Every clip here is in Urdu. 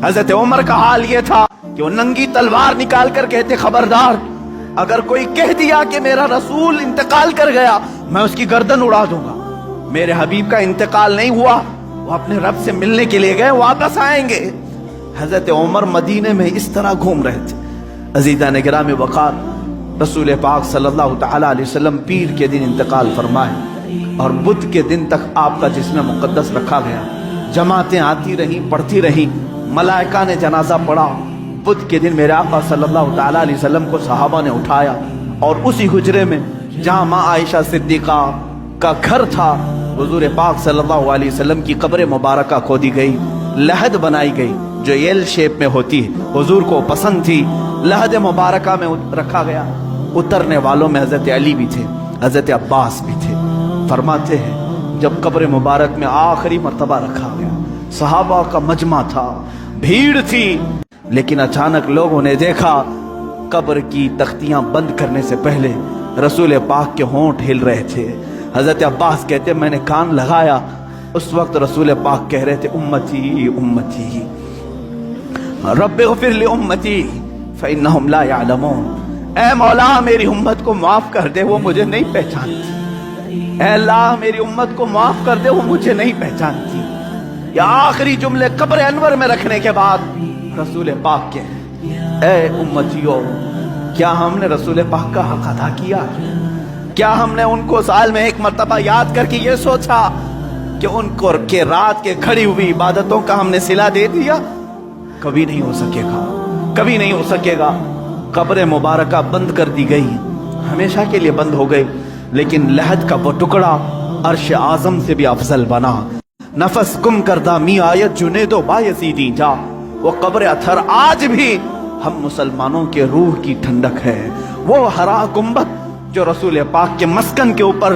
حضرت عمر کا حال یہ تھا کہ وہ ننگی تلوار نکال کر کہتے خبردار اگر کوئی کہہ دیا کہ میرا رسول انتقال کر گیا میں اس کی گردن اڑا دوں گا۔ میرے حبیب کا انتقال نہیں ہوا، وہ اپنے رب سے ملنے کے لیے گئے، واپس آئیں گے۔ حضرت عمر مدینے میں اس طرح گھوم رہے تھے۔ عزیزان گرامی وقار، رسول پاک صلی اللہ تعالی علیہ وسلم پیر کے دن انتقال فرمائے اور بدھ کے دن تک آپ کا جسم مقدس رکھا گیا۔ جماعتیں آتی رہیں، پڑھتی رہیں، ملائکہ نے جنازہ پڑھا۔ بدھ کے دن میرے آقا صلی اللہ تعالی علیہ وسلم کو صحابہ نے اٹھایا اور اسی حجرے میں جہاں ماں عائشہ صدیقہ کا گھر تھا، حضور پاک صلی اللہ علیہ وسلم کی قبر مبارکہ کھودی گئی، لحد بنائی گئی جو ایل شیپ میں ہوتی ہے، حضور کو پسند تھی، لحد مبارکہ میں رکھا گیا۔ اترنے والوں میں حضرت علی بھی تھے، حضرت عباس بھی تھے۔ فرماتے ہیں جب قبر مبارک میں آخری مرتبہ رکھا گیا، صحابہ کا مجمع تھا، بھیڑ تھی، لیکن اچانک لوگوں نے دیکھا قبر کی تختیاں بند کرنے سے پہلے رسول پاک کے ہونٹ ہل رہے تھے۔ حضرت عباس کہتے میں نے کان لگایا، اس وقت رسول پاک کہہ رہے تھے امتی امتی رب اغفر لی امتی فانہم لا یعلمون۔ اے مولا میری امت کو معاف کر دے، وہ مجھے نہیں پہچانتی۔ اے اللہ میری امت کو معاف کر دے، وہ مجھے نہیں پہچانتی۔ یا آخری جملے قبر انور میں رکھنے کے بعد رسول پاک کے اے امتیوں، کیا ہم نے رسول پاک کا حق ادا کیا؟ کیا ہم نے ان کو سال میں ایک مرتبہ یاد کر کے یہ سوچا کہ ان کو کہ رات کے کھڑی ہوئی عبادتوں کا ہم نے صلہ دے دیا؟ کبھی نہیں ہو سکے گا، کبھی نہیں ہو سکے گا۔ قبر مبارکہ بند کر دی گئی، ہمیشہ کے لیے بند ہو گئی، لیکن لحد کا وہ ٹکڑا عرش اعظم سے بھی افضل بنا۔ نفس گم کردہ می آیت جنید و بایزیدی جا، وہ قبر اثر آج بھی ہم مسلمانوں کے روح کی ٹھنڈک ہے۔ وہ ہرا گنبد جو رسول پاک کے مسکن کے اوپر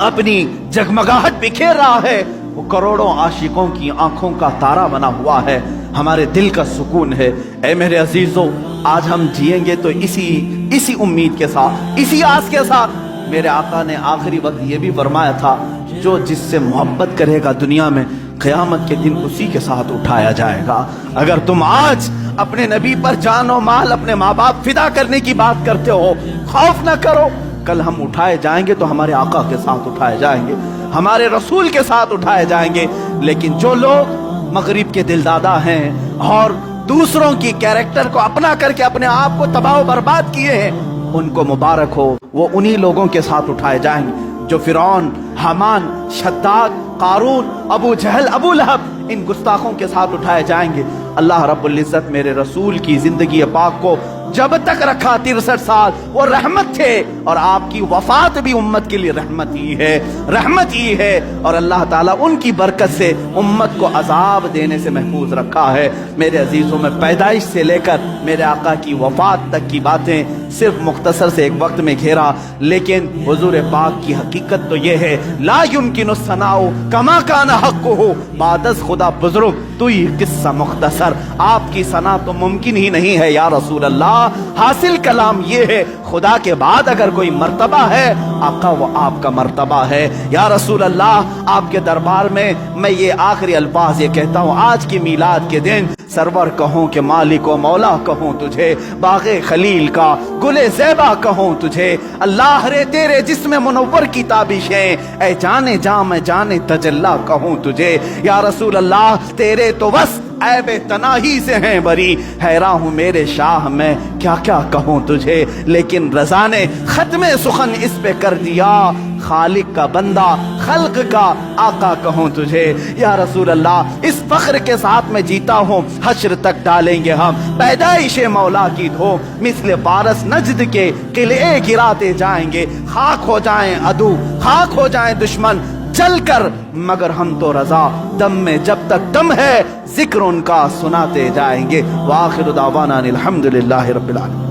اپنی جگمگاہٹ بکھیر رہا ہے، وہ کروڑوں عاشقوں کی آنکھوں کا تارا بنا ہوا ہے، ہمارے دل کا سکون ہے۔ اے میرے عزیزوں، آج ہم جئیں گے تو اسی امید کے ساتھ، اسی آس کے ساتھ۔ میرے آقا نے آخری وقت یہ بھی فرمایا تھا جو جس سے محبت کرے گا دنیا میں، قیامت کے دن اسی کے ساتھ اٹھایا جائے گا۔ اگر تم آج اپنے نبی پر جان و مال، اپنے ماں باپ فدا کرنے کی بات کرتے ہو، خوف نہ کرو، کل ہم اٹھائے جائیں گے تو ہمارے آقا کے ساتھ اٹھائے جائیں گے، ہمارے رسول کے ساتھ اٹھائے جائیں گے۔ لیکن جو لوگ مغرب کے دلدادہ ہیں اور دوسروں کی کیریکٹر کو اپنا کر کے اپنے آپ کو تباہ و برباد کیے ہیں، ان کو مبارک ہو، وہ انہی لوگوں کے ساتھ اٹھائے جائیں گے جو فرعون، حامان، شداد، قارون، ابو جہل، ابو لہب، ان گستاخوں کے ساتھ اٹھائے جائیں گے۔ اللہ رب العزت میرے رسول کی زندگی پاک کو جب تک رکھا 63 سال وہ رحمت تھے، اور آپ کی وفات بھی امت کے لیے رحمت ہی ہے، رحمت ہی ہے۔ اور اللہ تعالیٰ ان کی برکت سے امت کو عذاب دینے سے محفوظ رکھا ہے۔ میرے عزیزوں، میں پیدائش سے لے کر میرے آقا کی وفات تک کی باتیں صرف مختصر سے ایک وقت میں گھیرا، لیکن حضور پاک کی حقیقت تو یہ ہے، لا یمکن الثناء کما کان حقہ، بعد از خدا بزرگ تو یہ قصہ مختصر، آپ کی ثنا تو ممکن ہی نہیں ہے یا رسول اللہ۔ حاصل کلام یہ ہے، خدا کے بعد اگر کوئی مرتبہ ہے آقا وہ آپ کا مرتبہ ہے یا رسول اللہ۔ آپ کے دربار میں میں یہ آخری الفاظ یہ کہتا ہوں، آج کی میلاد کے دن سرور کہوں کہ مالک و مولا کہوں تجھے، باغ خلیل کا گل زیبا کہوں تجھے، اللہ رے تیرے جسم منور کی تابشیں، اے جانے جاں میں جانے تجلا کہوں تجھے یا رسول اللہ۔ تیرے تو بس عیب تناہی سے ہیں بری، حیران ہوں میرے شاہ میں کیا کیا کہوں تجھے، لیکن رضا نے ختم سخن اس پہ کر دیا، خالق کا بندہ خلق کا آقا کہوں تجھے یا رسول اللہ۔ اس فخر کے ساتھ میں جیتا ہوں، حشر تک ڈالیں گے ہم پیدائش مولا کی دھو، مثل فارس نجد کے قلعے گراتے جائیں گے، خاک ہو جائیں عدو، خاک ہو جائیں دشمن جل کر، مگر ہم تو رضا دم میں جب تک دم ہے ذکر ان کا سناتے جائیں گے۔ وآخر دعوانا الحمدللہ رب العالمین۔